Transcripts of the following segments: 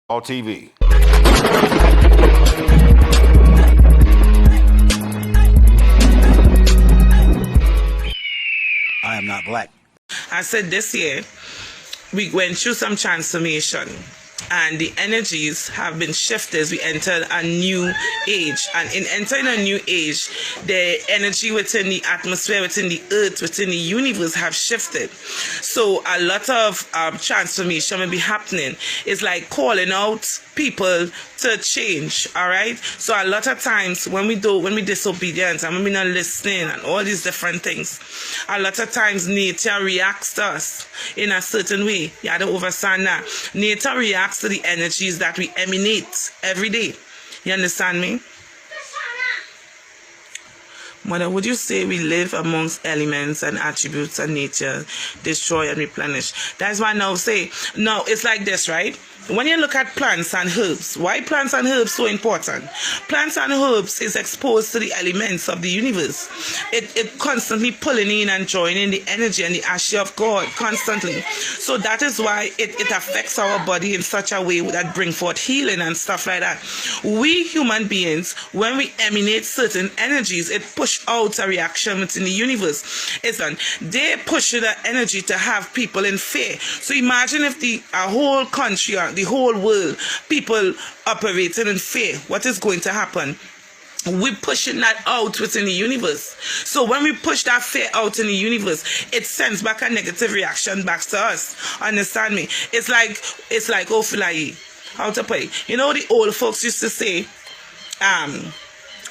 All TV. I am not black. I said this year, we went through some transformation and the energies have been shifted as we entered a new age. And in entering a new age, the energy within the atmosphere, within the earth, within the universe have shifted. So a lot of transformation will be happening. It's like calling out people to change, all right? So a lot of times when we disobedient and when we're not listening and all these different things, a lot of times nature reacts to us in a certain way. You have to understand that. Nature reacts to the energies that we emanate every day. You understand me? Mother, would you say we live amongst elements and attributes of nature, destroy and replenish? That's why I now say, no, it's like this, right? When you look at plants and herbs, why plants and herbs so important? Plants and herbs is exposed to the elements of the universe. It constantly pulling in and joining the energy and the ashes of God constantly. So that is why it affects our body in such a way that bring forth healing and stuff like that. We human beings, when we emanate certain energies, it push out a reaction within the universe. They push the energy to have people in fear. So imagine if a whole country or the whole world, people operating in fear, what is going to happen? We're pushing that out within the universe. So when we push that fear out in the universe, it sends back a negative reaction back to us. Understand me? It's like oh, how to pray. You know, the old folks used to say,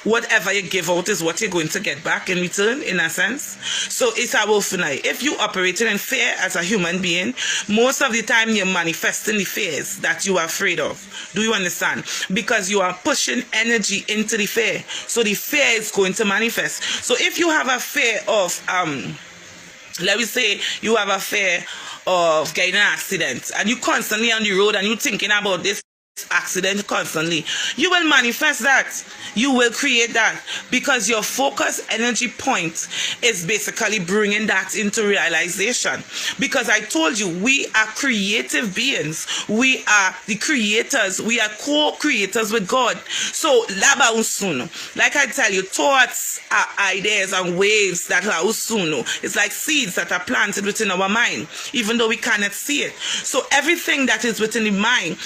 whatever you give out is what you're going to get back in return, in a sense. So it's about finite. If you operating in fear as a human being, most of the time you're manifesting the fears that you are afraid of. Do you understand? Because you are pushing energy into the fear. So the fear is going to manifest. So if you have a fear of, let me say you have a fear of getting an accident and you constantly on the road and you thinking about this accident constantly, you will manifest that. You will create that because your focus energy point is basically bringing that into realization. Because I told you, we are creative beings. We are the creators. We are co-creators with God. So, like I tell you, thoughts are ideas and waves that are usuno. It's like seeds that are planted within our mind, even though we cannot see it. So everything that is within the mind,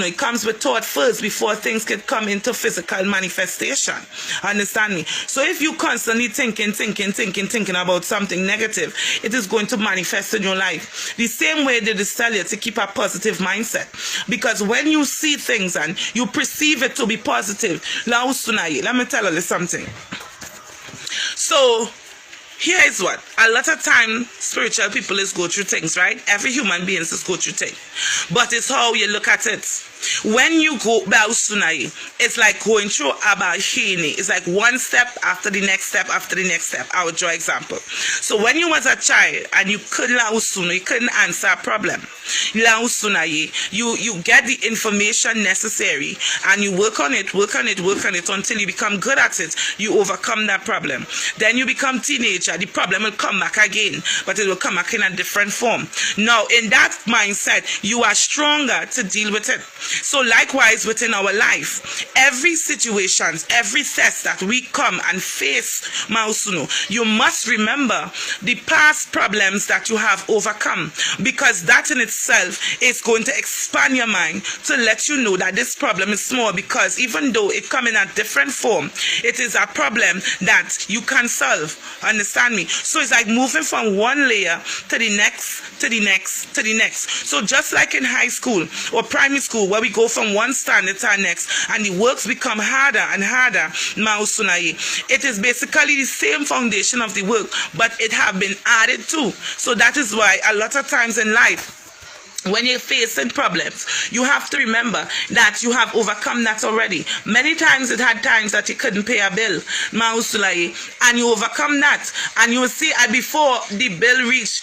it comes with thought first before things can come into physical manifestation. Understand me? So if you constantly thinking about something negative, it is going to manifest in your life. The same way they just tell you to keep a positive mindset. Because when you see things and you perceive it to be positive, let me tell you something. So here is what. A lot of time, spiritual people is go through things, right? Every human being is go through things. But it's how you look at it. When you go Bausunai, it's like going through Abahini. It's like one step after the next step after the next step. I will draw example. So when you was a child and you couldn't you couldn't answer a problem. You get the information necessary and you work on it until you become good at it. You overcome that problem. Then you become teenager. The problem will come back again, but it will come back in a different form. Now, in that mindset, you are stronger to deal with it. So likewise within our life, every situation, every test that we come and face, you must remember the past problems that you have overcome, because that in itself is going to expand your mind to let you know that this problem is small, because even though it comes in a different form, it is a problem that you can solve. Understand me? So it's like moving from one layer to the next, to the next, to the next. So just like in high school or primary school, where we go from one standard to the next and the works become harder and harder, it is basically the same foundation of the work, but it have been added to. So that is why a lot of times in life, when you're facing problems, you have to remember that you have overcome that already. Many times it had times that you couldn't pay a bill, and you overcome that. And you will see before the bill reach,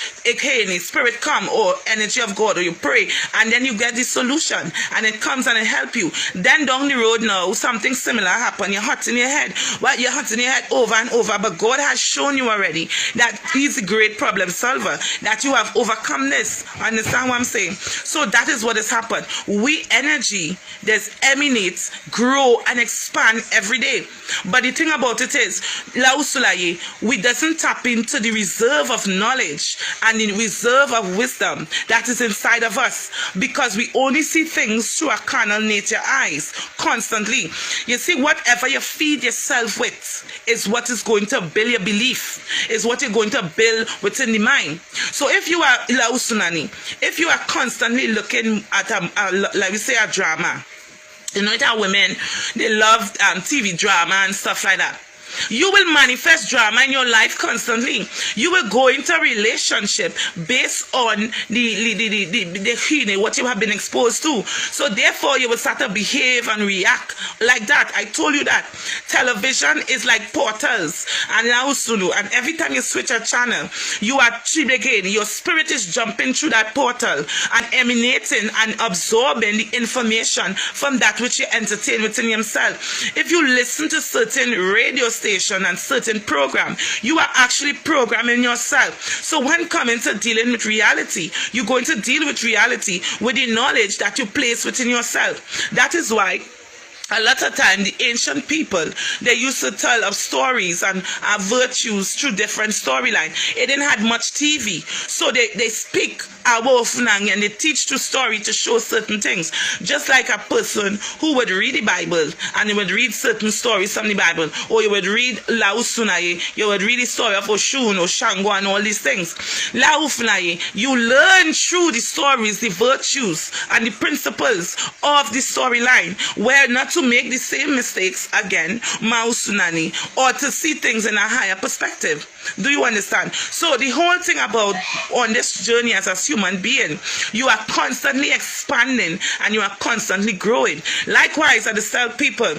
spirit come or energy of God, or you pray, and then you get the solution, and it comes and it help you. Then down the road now, something similar happen. You're hot in your head. Well, you're hot in your head over and over, but God has shown you already that He's a great problem solver, that you have overcome this. Understand what I'm saying? Okay, so that is what has happened. We energy, there's emanates, grow and expand every day. But the thing about it is, Lausulaye, we doesn't tap into the reserve of knowledge and the reserve of wisdom that is inside of us, because we only see things through our carnal nature eyes constantly. You see, whatever you feed yourself with is what is going to build your belief, is what you're going to build within the mind. So if you are Lausunani, if you are constantly looking at like we say a drama, you know, that women, they love TV drama and stuff like that. You will manifest drama in your life constantly. You will go into a relationship based on the what you have been exposed to. So therefore, you will start to behave and react like that. I told you that television is like portals, and now Sulu, and every time you switch a channel, you are again. Your spirit is jumping through that portal and emanating and absorbing the information from that which you entertain within yourself. If you listen to certain radio station and certain program, you are actually programming yourself. So when coming to dealing with reality, you're going to deal with reality with the knowledge that you place within yourself. That is why a lot of time the ancient people, they used to tell of stories and virtues through different storylines. It didn't have much TV, so they speak and they teach through story to show certain things. Just like a person who would read the Bible and they would read certain stories from the Bible, or you would read Lausunaye, you would read the story of Oshun or Shango and all these things. Lausunaye, you learn through the stories the virtues and the principles of the storyline, where not to make the same mistakes again, Mausunani, or to see things in a higher perspective. Do you understand? So the whole thing about on this journey as a human being, you are constantly expanding and you are constantly growing. Likewise, I just tell people,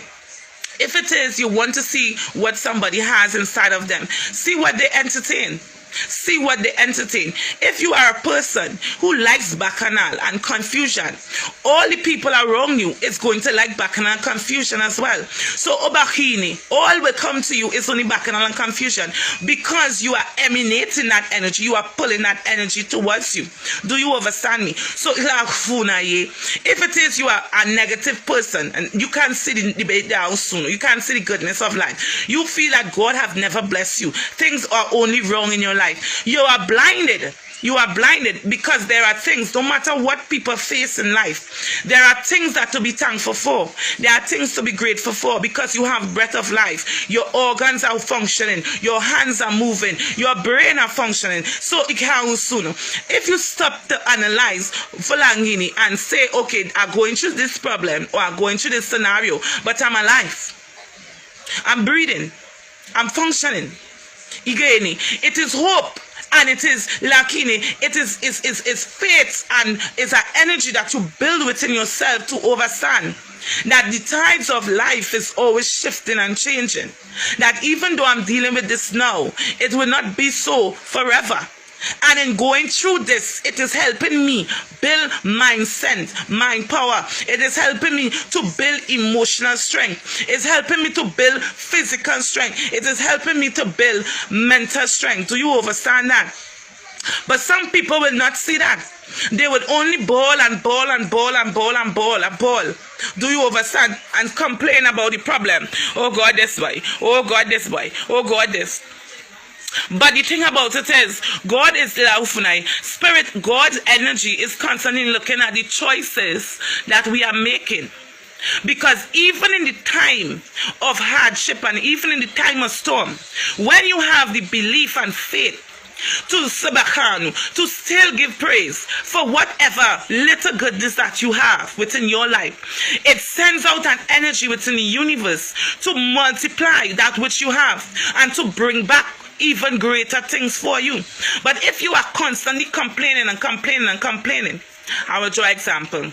if it is you want to see what somebody has inside of them, see what they entertain. See what they entertain. If you are a person who likes bacchanal and confusion, all the people around you is going to like bacchanal and confusion as well. So Obahini, all will come to you is only bacchanal and confusion, because you are emanating that energy, you are pulling that energy towards you. Do you understand me? So if it is you are a negative person and you can't see the debate down soon, you can't see the goodness of life, you feel that God have never blessed you, things are only wrong in your life, you are blinded. You are blinded, because there are things, no matter what people face in life, there are things that to be thankful for. There are things to be grateful for, because you have breath of life. Your organs are functioning. Your hands are moving. Your brain are functioning. So it can soon. If you stop to analyze Fulangini and say, okay, I'm going through this problem or I'm going through this scenario, but I'm alive. I'm breathing. I'm functioning. Igeni, it is hope, and it is lakini, it is faith, and it's an energy that you build within yourself to overstand that the tides of life is always shifting and changing. That even though I'm dealing with this now, it will not be so forever. And in going through this, it is helping me build mind strength, mind power. It is helping me to build emotional strength. It's helping me to build physical strength. It is helping me to build mental strength. Do you understand that? But some people will not see that. They would only bawl and bawl and bawl and bawl and bawl and bawl. Do you understand? And complain about the problem. Oh God, this way. Oh God, this way. Oh God, this. But the thing about it is, God is the Laufunai. Spirit, God's energy is constantly looking at the choices that we are making. Because even in the time of hardship and even in the time of storm, when you have the belief and faith to Sabachanu, to still give praise for whatever little goodness that you have within your life, it sends out an energy within the universe to multiply that which you have and to bring back even greater things for you. But if you are constantly complaining and complaining and complaining, I will draw an example.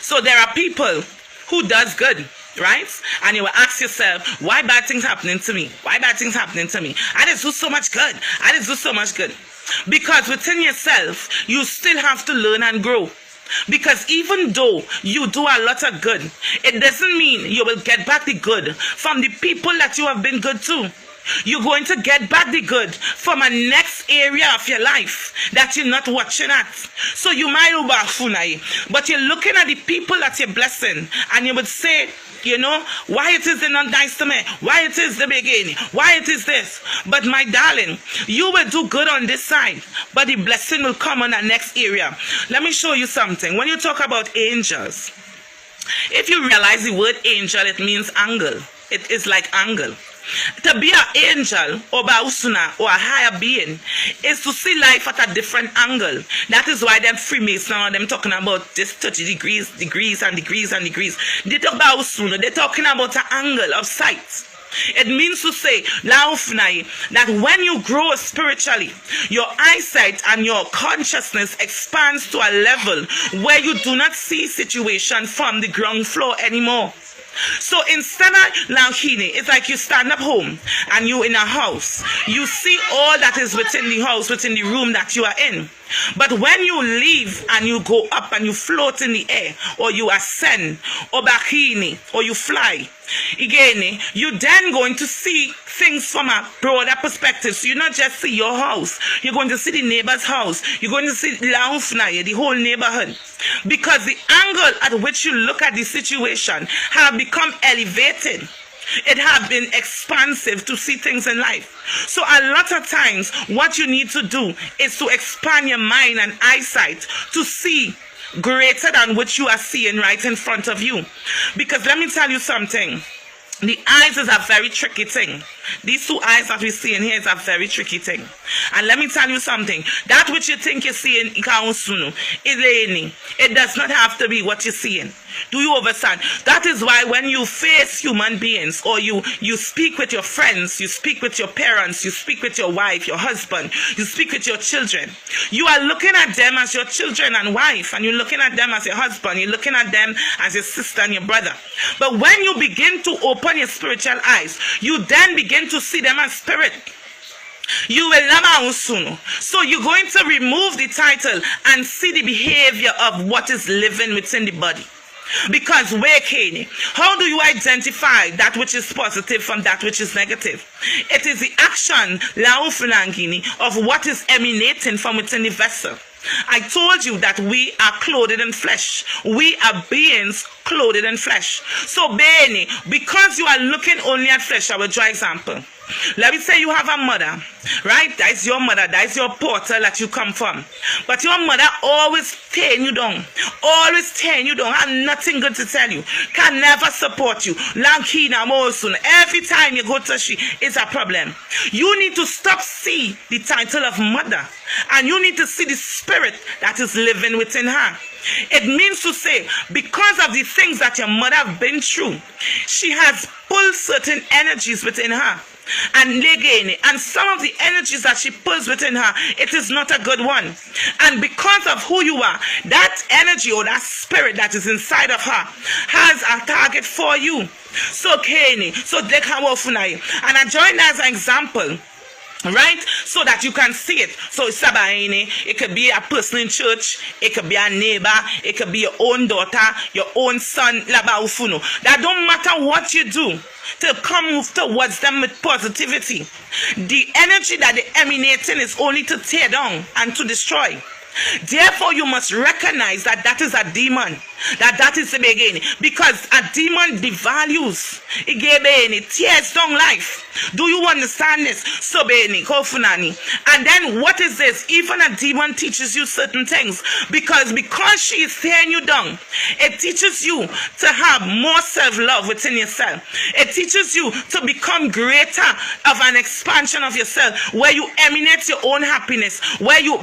So there are people who does good, right? And you will ask yourself, why bad things happening to me? Why bad things happening to me? I just do so much good. I just do so much good. Because within yourself, you still have to learn and grow. Because even though you do a lot of good, it doesn't mean you will get back the good from the people that you have been good to. You're going to get back the good from a next area of your life that you're not watching at. So you might overfunai, but you're looking at the people that you're blessing, and you would say, you know, why it is not nice to me, why it is the beginning, why it is this. But my darling, you will do good on this side, but the blessing will come on the next area. Let me show you something. When you talk about angels, if you realize the word angel, it means angle. It is like angle. To be an angel or bausuna or a higher being is to see life at a different angle. That is why them Freemason, them talking about this 30 degrees and degrees and degrees. They talk about bausuna, they're talking about an angle of sight. It means to say that when you grow spiritually, your eyesight and your consciousness expands to a level where you do not see situation from the ground floor anymore. So instead of Lauhini, it's like you stand up home and you in a house. You see all that is within the house, within the room that you are in. But when you leave and you go up and you float in the air, or you ascend, or bakini, or you fly, again, you're then going to see things from a broader perspective. So you not just see your house, you're going to see the neighbor's house, you're going to see the whole neighborhood. Because the angle at which you look at the situation have become elevated. It has been expansive to see things in life. So a lot of times, what you need to do is to expand your mind and eyesight to see greater than what you are seeing right in front of you. Because let me tell you something. The eyes is a very tricky thing. These two eyes that we see in here is a very tricky thing. And let me tell you something. That which you think you're seeing, it does not have to be what you're seeing. Do you understand? That is why when you face human beings, or you speak with your friends, you speak with your parents, you speak with your wife, your husband, you speak with your children, you are looking at them as your children and wife, and you're looking at them as your husband, you're looking at them as your sister and your brother. But when you begin to open your spiritual eyes, you then begin to see them as spirit. You will never soon. So you're going to remove the title and see the behavior of what is living within the body. Because how do you identify that which is positive from that which is negative? It is the action of what is emanating from within the vessel. I told you that we are clothed in flesh. We are beings clothed in flesh. So, because you are looking only at flesh, I will draw example. Let me say you have a mother, right? That is your mother. That is your portal that you come from. But your mother always tearing you down. Always tearing you down. Have nothing good to tell you. Can never support you. Every time you go to she, it's a problem. You need to stop see the title of mother. And you need to see the spirit that is living within her. It means to say, because of the things that your mother have been through, she has pulled certain energies within her. And some of the energies that she pulls within her, it is not a good one. And because of who you are, that energy or that spirit that is inside of her has a target for you. So and I join as an example, right? So that you can see it. So it could be a person in church, it could be a neighbor, it could be your own daughter, your own son. That don't matter what you do to come towards them with positivity. The energy that they're emanating is only to tear down and to destroy. Therefore, you must recognize that that is a demon. That is the beginning. Because a demon devalues. It tears down life. Do you understand this? So, and then what is this? Even a demon teaches you certain things. Because she is tearing you down, it teaches you to have more self-love within yourself. It teaches you to become greater of an expansion of yourself, where you emanate your own happiness, where you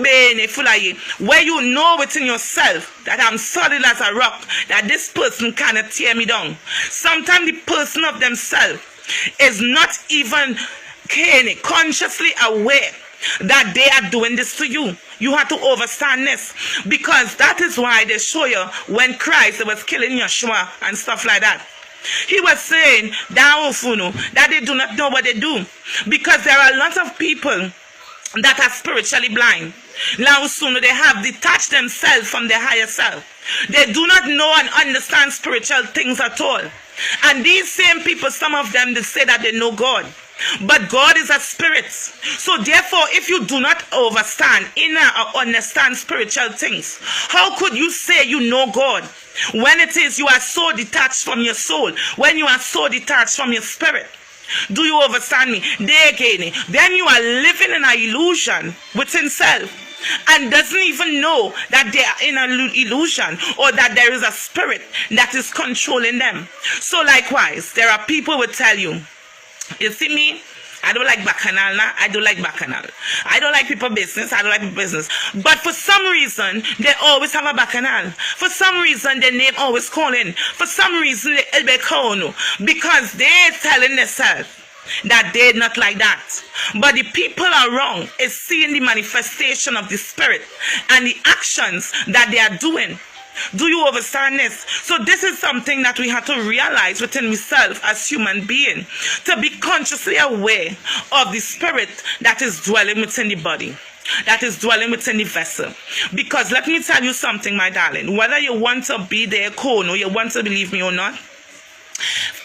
know within yourself that I'm solid as a rock, that this person cannot tear me down. Sometimes the person of themselves is not even consciously aware that they are doing this to you. You have to understand this, because that is why they show you when Christ was killing Yeshua and stuff like that. He was saying that they do not know what they do, because there are a lot of people that are spiritually blind. They have detached themselves from their higher self. They do not know and understand spiritual things at all. And these same people, some of them, they say that they know God. But God is a spirit. So therefore, if you do not understand inner or understand spiritual things, how could you say you know God when it is you are so detached from your soul, when you are so detached from your spirit? Do you understand me? Then you are living in an illusion within self and doesn't even know that they are in an illusion or that there is a spirit that is controlling them. So likewise, there are people who will tell you, you see me, I don't like bacchanal now. I don't like bacchanal. I don't like people business. I don't like people business. But for some reason, they always have a bacchanal. For some reason, their name always calling. For some reason, they be calling because they're telling themselves that they're not like that. But the people are wrong is seeing the manifestation of the spirit and the actions that they are doing. Do you understand this? So this is something that we have to realize within ourselves as human beings, to be consciously aware of the spirit that is dwelling within the body, that is dwelling within the vessel. Because let me tell you something, my darling, whether you want to be there, or you want to believe me or not,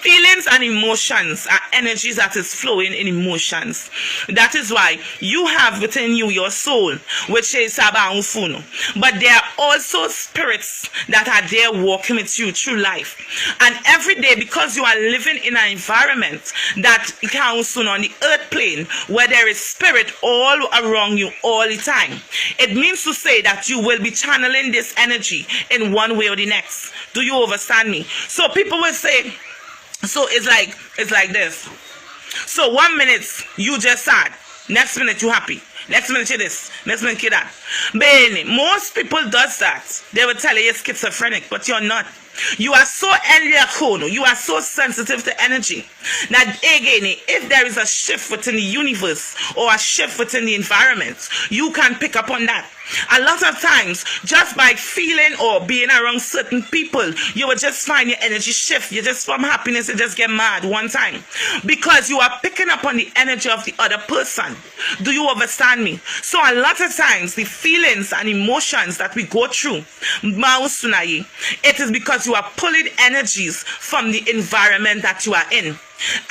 feelings and emotions are energies that is flowing in emotions. That is why you have within you your soul, which is Sabaunfuno. But there are also spirits that are there walking with you through life. And every day, because you are living in an environment that counts on the earth plane, where there is spirit all around you all the time, it means to say that you will be channeling this energy in one way or the next. Do you understand me? So people will say, so it's like this. So 1 minute you just sad, next minute you happy, next minute you this, next minute you that. But most people does that. They will tell you you're schizophrenic, but you're not. You are so you are so sensitive to energy. Now again, if there is a shift within the universe or a shift within the environment, you can pick up on that. A lot of times, just by feeling or being around certain people, you will just find your energy shift. You just, from happiness, you just get mad one time. Because you are picking up on the energy of the other person. Do you understand me? So a lot of times, the feelings and emotions that we go through, it is because you are pulling energies from the environment that you are in.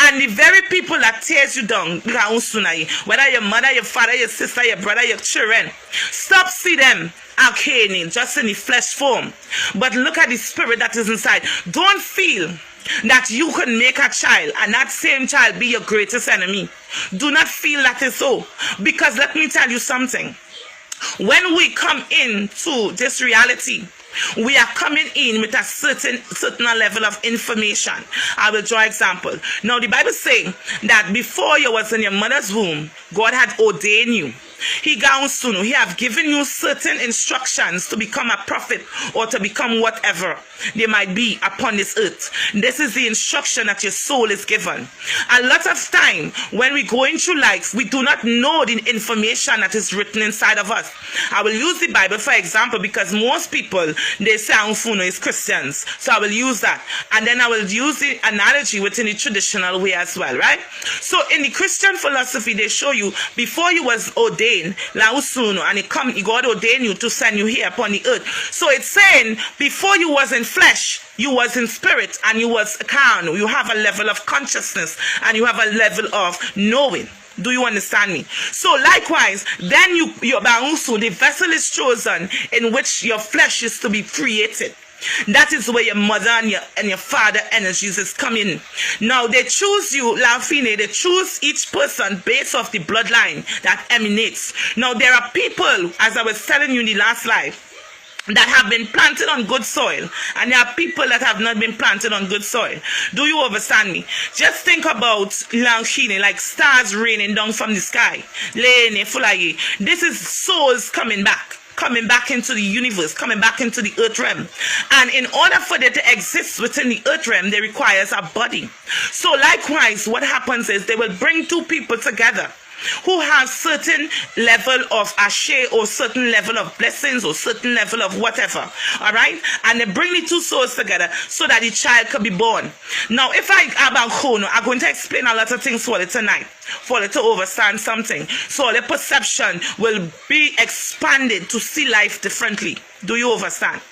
And the very people that tears you down, whether your mother, your father, your sister, your brother, your children, stop see them just in the flesh form, but look at the spirit that is inside. Don't feel that you can make a child and that same child be your greatest enemy. Do not feel that is so, because let me tell you something. When we come into this reality, we are coming in with a certain level of information. I will draw example. Now the Bible says that before you was in your mother's womb, God had ordained you. He have given you certain instructions to become a prophet or to become whatever they might be upon this earth. This is the instruction that your soul is given. A lot of time when we go through life, we do not know the information that is written inside of us. I will use the Bible for example, because most people, they say Unfuno is Christians. So I will use that. And then I will use the analogy within the traditional way as well, right? So in the Christian philosophy, they show you before you was ordained, and God ordained you to send you here upon the earth. So it's saying before you was in flesh, you was in spirit, and you was carnal. You have a level of consciousness and you have a level of knowing. Do you understand me? So likewise, then the vessel is chosen in which your flesh is to be created. That is where your mother and your father energies is coming. Now they choose you, Laufine, they choose each person based off the bloodline that emanates. Now there are people, as I was telling you in the last life, that have been planted on good soil, and there are people that have not been planted on good soil. Do you understand me? Just think about like stars raining down from the sky. This is souls coming back into the universe, coming back into the earth realm. And in order for them to exist within the earth realm, they requires a body. So likewise, what happens is they will bring two people together who have certain level of ashe or certain level of blessings or certain level of whatever, all right? And they bring the two souls together so that the child can be born. Now, if I'm going to explain a lot of things for it tonight, for it to understand something, so the perception will be expanded to see life differently. Do you understand?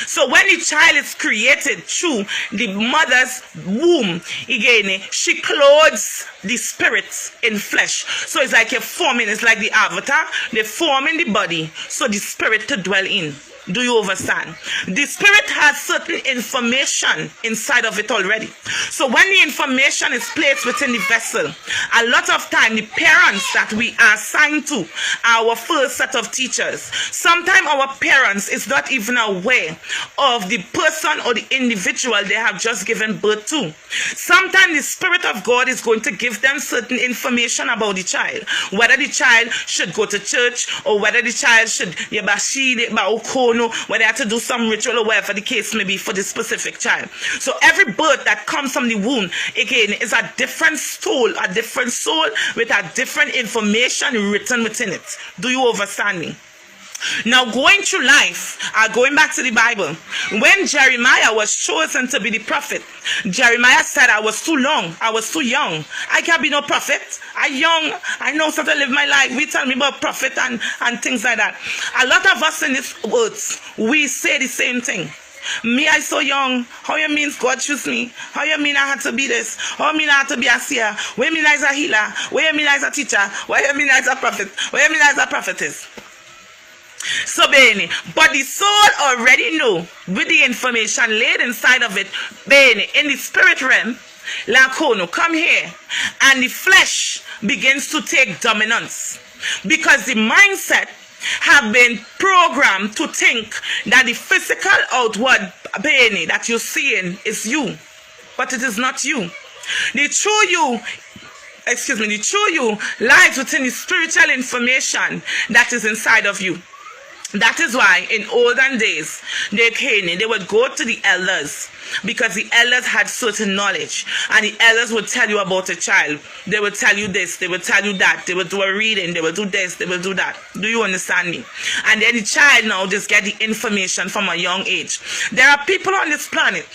So when the child is created through the mother's womb, again, she clothes the spirit in flesh. So it's like you're forming, it's like the avatar, they're forming the body, so the spirit to dwell in. Do you understand? The spirit has certain information inside of it already. So when the information is placed within the vessel, a lot of time the parents that we are assigned to, our first set of teachers, sometimes our parents is not even aware of the person or the individual they have just given birth to. Sometimes the Spirit of God is going to give them certain information about the child, whether the child should go to church or whether the child should whether they have to do some ritual or whatever the case may be for the specific child. So every birth that comes from the womb, again, is a different soul with a different information written within it. Do you understand me? Now, going through life, going back to the Bible, when Jeremiah was chosen to be the prophet, Jeremiah said, I was too young, I can't be no prophet, I'm young, I know how to live my life, we tell me about prophet and things like that. A lot of us in this words, we say the same thing. Me, I so young. How you mean God choose me? How you mean I had to be this? How you mean I had to be a seer? What you mean I was a healer? What you mean I was a teacher? What you mean I was a prophet? What you mean I was a prophetess? So Benny, but the soul already know with the information laid inside of it, Benny, in the spirit realm, Lakono, come here, and the flesh begins to take dominance because the mindset have been programmed to think that the physical outward Benny that you're seeing is you, but it is not you. The true you lies within the spiritual information that is inside of you. That is why in olden days, they would go to the elders because the elders had certain knowledge, and the elders would tell you about a child. They would tell you this, they would tell you that, they would do a reading, they would do this, they would do that. Do you understand me? And then the child now just get the information from a young age. There are people on this planet,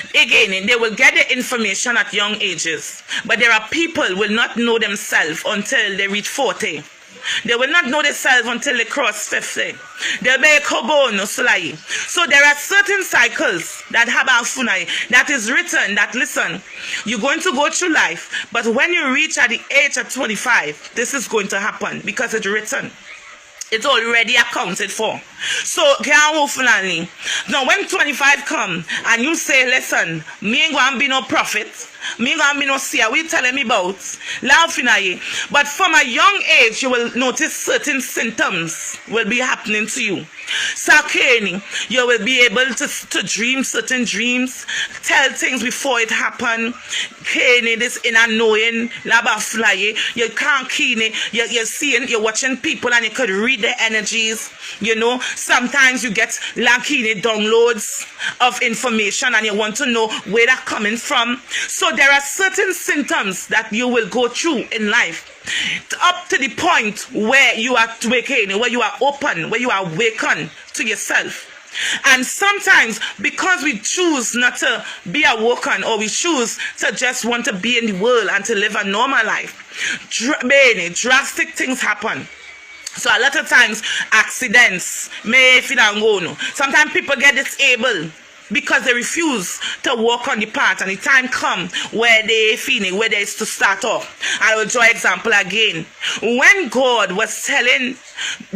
again, they will get the information at young ages, but there are people who will not know themselves until they reach 40. They will not know themselves until they cross 50. They'll be a kobono sulai. So there are certain cycles that have that is written that, listen, you're going to go through life, but when you reach at the age of 25, this is going to happen because it's written. It's already accounted for. So, now when 25 come and you say, listen, me ain't going to be no prophet, me ain't going to be no seer, what you telling me about? But from a young age, you will notice certain symptoms will be happening to you. So, you will be able to dream certain dreams, tell things before it happen. This inner knowing, you can't you're seeing, you're watching people and you could read their energies. You know, sometimes you get downloads of information and you want to know where they're coming from. So there are certain symptoms that you will go through in life, up to the point where you are waking, where you are open, where you are awakened to yourself. And sometimes, because we choose not to be awoken, or we choose to just want to be in the world and to live a normal life, drastic things happen. So a lot of times, accidents, sometimes people get disabled because they refuse to walk on the path, and the time come where they feel where they is to start off. I will draw example again. When God was telling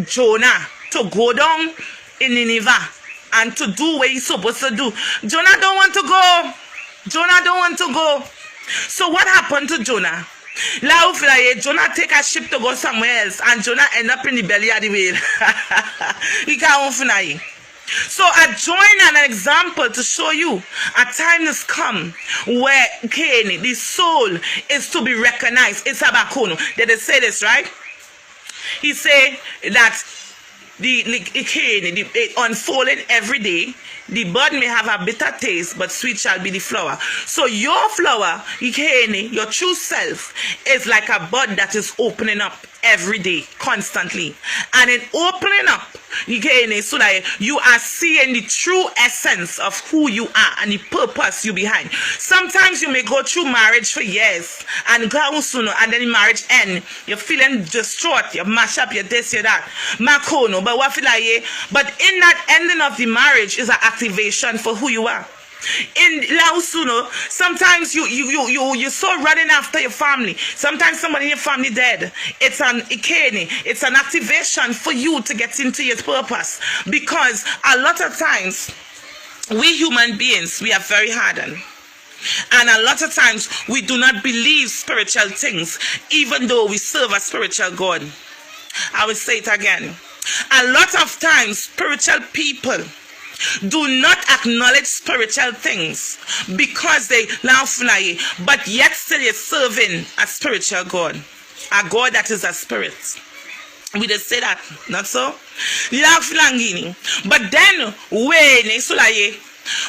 Jonah to go down in Nineveh and to do what he's supposed to do, Jonah don't want to go. Jonah don't want to go. So what happened to Jonah? Jonah take a ship to go somewhere else, and Jonah end up in the belly of the whale. He can't. So I join an example to show you a time has come where the soul is to be recognized. It's abakono. Did they say this, right? He said that the unfolding every day, the bud may have a bitter taste, but sweet shall be the flower. So your flower, your true self, is like a bud that is opening up. every day, constantly. And in opening up, so that you are seeing the true essence of who you are and the purpose you behind. Sometimes you may go through marriage for years and go soon, and then the marriage end. You're feeling distraught, you mash up, you this, you that. Makono, but what feel like, but in that ending of the marriage is an activation for who you are. In Lausuno, sometimes you're so running after your family. Sometimes somebody in your family dead. It's an ikeni. It's an activation for you to get into your purpose. Because a lot of times, we human beings, we are very hardened. And a lot of times, we do not believe spiritual things, even though we serve a spiritual God. I will say it again. A lot of times, spiritual people do not acknowledge spiritual things because they laugh, but yet still is serving a spiritual God, a God that is a spirit. We just say that, not so? But then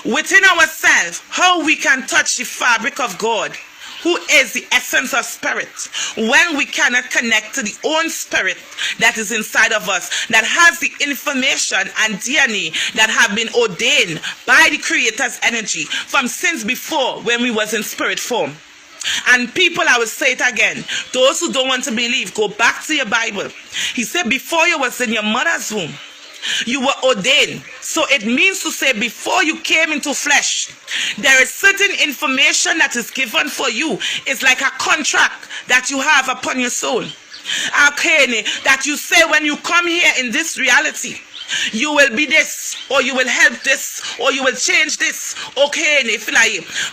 within ourselves, how we can touch the fabric of God, who is the essence of spirit, when we cannot connect to the own spirit that is inside of us, that has the information and DNA that have been ordained by the Creator's energy from since before when we was in spirit form. And people, I will say it again, those who don't want to believe, go back to your Bible. He said before you was in your mother's womb, you were ordained. So it means to say before you came into flesh, there is certain information that is given for you. It's like a contract that you have upon your soul. Okay, that you say when you come here in this reality, you will be this, or you will help this, or you will change this. Okay,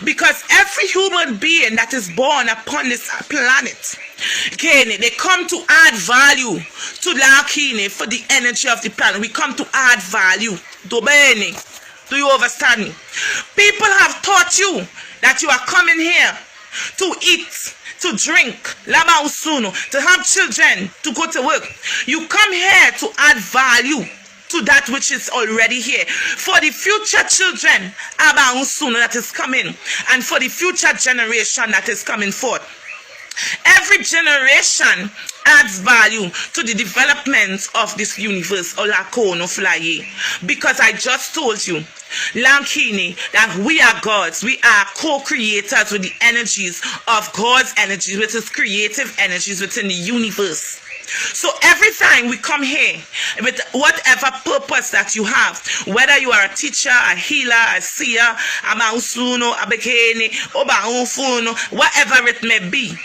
because every human being that is born upon this planet, okay, they come to add value to Lakine for the energy of the planet. We come to add value. Do you understand me? People have taught you that you are coming here to eat, to drink, to have children, to go to work. You come here to add value to that which is already here, for the future children that is coming, and for the future generation that is coming forth. Every generation adds value to the development of this universe, because I just told you, Lankini, that we are gods. We are co-creators with the energies of God's energies, which is creative energies within the universe. So every time we come here with whatever purpose that you have, whether you are a teacher, a healer, a seer, a mausuno, a bekeni, whatever it may be,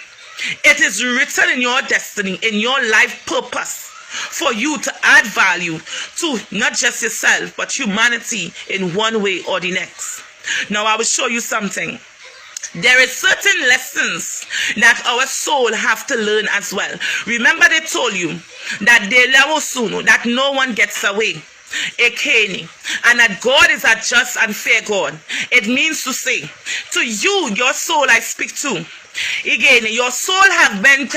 it is written in your destiny, in your life purpose, for you to add value to not just yourself, but humanity in one way or the next. Now I will show you something. There is certain lessons that our soul have to learn as well. Remember they told you that that no one gets away. And that God is a just and fair God. It means to say, to you, your soul I speak to. Again, your soul have been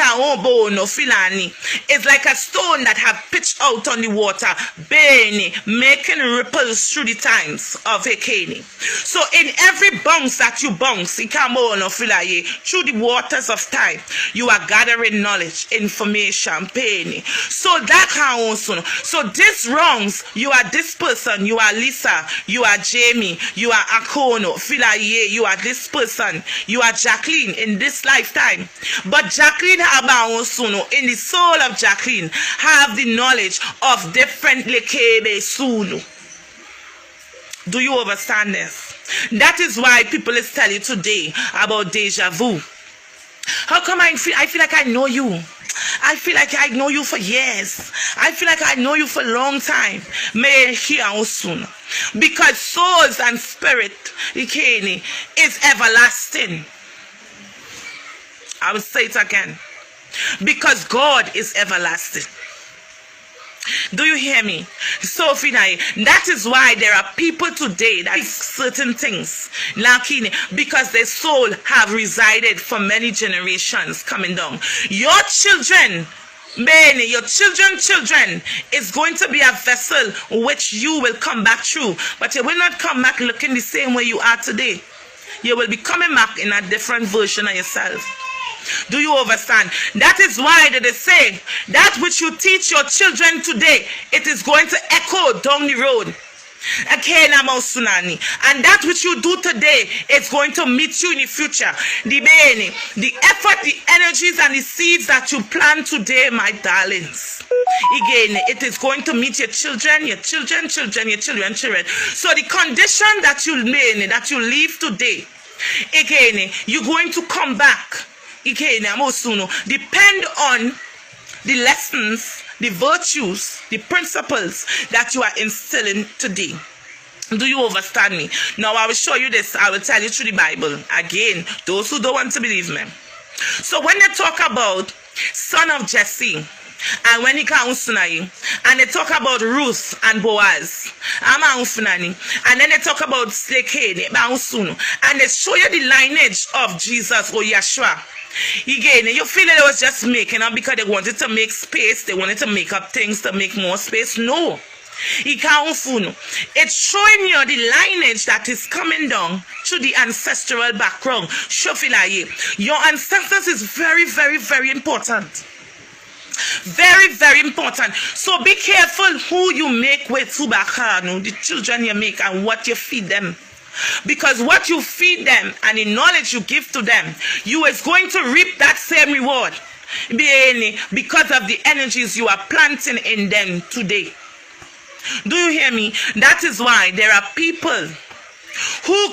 it's like a stone that have pitched out on the water, making ripples through the times of Ekeni. So in every bounce that you bounce, through the waters of time, you are gathering knowledge, information, so that also. So this wrongs, you are this person, you are Lisa, you are Jamie, you are Akono, you are this person, you are Jacqueline in this lifetime. But Jacqueline in the soul of Jacqueline have the knowledge of different lekebe sunu. Do you understand this? That is why people is telling you today about deja vu. How come I feel like I know you? I feel like I know you for years. I feel like I know you for a long time. Because souls and spirit is everlasting. I will say it again. Because God is everlasting. Do you hear me? So, that is why there are people today that certain things, because their soul have resided for many generations coming down. Your children, your children is going to be a vessel which you will come back through, but you will not come back looking the same way you are today. You will be coming back in a different version of yourself. Do you understand? That is why they say that which you teach your children today, it is going to echo down the road. And that which you do today is going to meet you in the future. The effort, the energies, and the seeds that you plant today, my darlings, again, it is going to meet your children, your children, children, your children, children. So the condition that you made, that you leave today, again, you're going to come back. Again, depend on the lessons, the virtues, the principles that you are instilling today. Do you understand me? Now I will show you this. I will tell you through the Bible. Again, those who don't want to believe me. So when they talk about son of Jesse, and when he comes and they talk about Ruth and Boaz, and then they talk about Slekene, and they show you the lineage of Jesus or Yeshua. Again, you feel that it was just making up because they wanted to make space, they wanted to make up things to make more space. No. It's showing you the lineage that is coming down to the ancestral background. Your ancestors is very, very, very important. Very, very important. So be careful who you make with Subakanu, the children you make, and what you feed them. Because what you feed them and the knowledge you give to them, you is going to reap that same reward because of the energies you are planting in them today. Do you hear me? That is why there are people who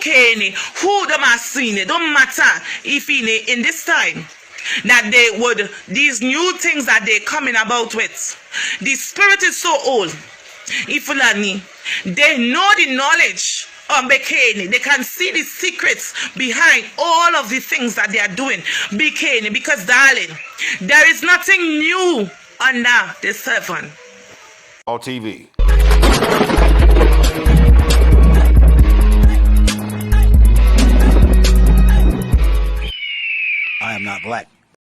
don't matter if in this time that they would, these new things that they're coming about with, the spirit is so old. If they know the knowledge of Bekeni, they can see the secrets behind all of the things that they are doing. Bekeni, because darling, there is nothing new under the sun. All TV. I am not black.